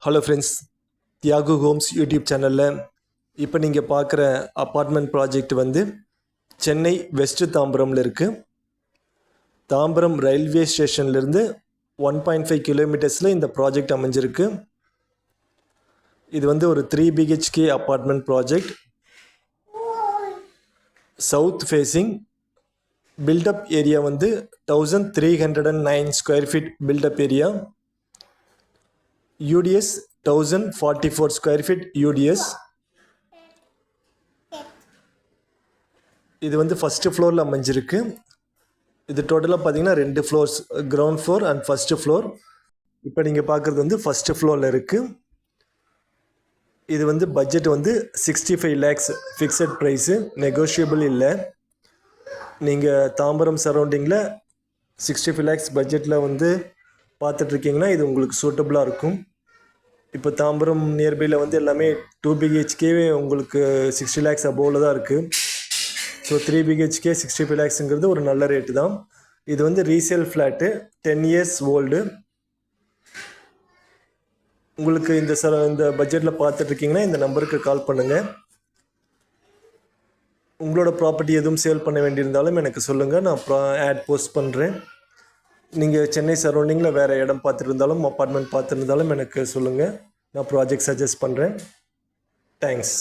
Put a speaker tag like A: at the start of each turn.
A: Hello friends, Thiyagu Homes YouTube சேனலில் இப்போ நீங்கள் பார்க்குற அப்பார்ட்மெண்ட் ப்ராஜெக்ட் வந்து சென்னை வெஸ்ட்டு தாம்பரமில் இருக்குது. தாம்பரம் ரயில்வே ஸ்டேஷன்லேருந்து 1.5 கிலோமீட்டர்ஸில் இந்த ப்ராஜெக்ட் அமைஞ்சிருக்கு. இது வந்து ஒரு 3 BHK apartment project. South facing. Built up area வந்து 1309 square feet built up area. UDS 1044 square feet UDS. இது வந்து ஃபஸ்ட்டு ஃப்ளோரில் அமைஞ்சிருக்கு. இது டோட்டலாக பார்த்தீங்கன்னா 2 floors, ground floor and first floor. இப்போ நீங்கள் பார்க்குறது வந்து ஃபஸ்ட்டு ஃப்ளோரில் இருக்குது. இது வந்து பட்ஜெட் வந்து 65 lakhs ஃபிக்ஸட் ப்ரைஸு, நெகோஷியபிள் இல்லை. நீங்கள் தாம்பரம் சரௌண்டிங்கில் 65 lakhs பட்ஜெட்டில் வந்து பார்த்துட்ருக்கீங்கன்னா இது உங்களுக்கு சூட்டபுளாக இருக்கும். இப்போ தாம்பரம் நியர்பையில் வந்து எல்லாமே 2 BHK உங்களுக்கு 60 lakhs அபோவில் தான் இருக்குது. ஸோ 3 BHK 65 lakhsங்கிறது ஒரு நல்ல ரேட்டு தான். இது வந்து ரீசேல் ஃப்ளாட்டு, 10 years ஓல்டு. உங்களுக்கு இந்த பட்ஜெட்டில் பார்த்துட்ருக்கீங்கன்னா இந்த நம்பருக்கு கால் பண்ணுங்கள். உங்களோட ப்ராப்பர்ட்டி எதுவும் சேல் பண்ண வேண்டியிருந்தாலும் எனக்கு சொல்லுங்கள், நான் ஆட் போஸ்ட் பண்ணுறேன். நீங்கள் சென்னை சரௌண்டிங்கில் வேறு இடம் பார்த்துருந்தாலும் அப்பார்ட்மெண்ட் பார்த்துருந்தாலும் எனக்கு சொல்லுங்கள், நான் ப்ராஜெக்ட் சஜஸ்ட் பண்ணுறேன். தேங்க்ஸ்.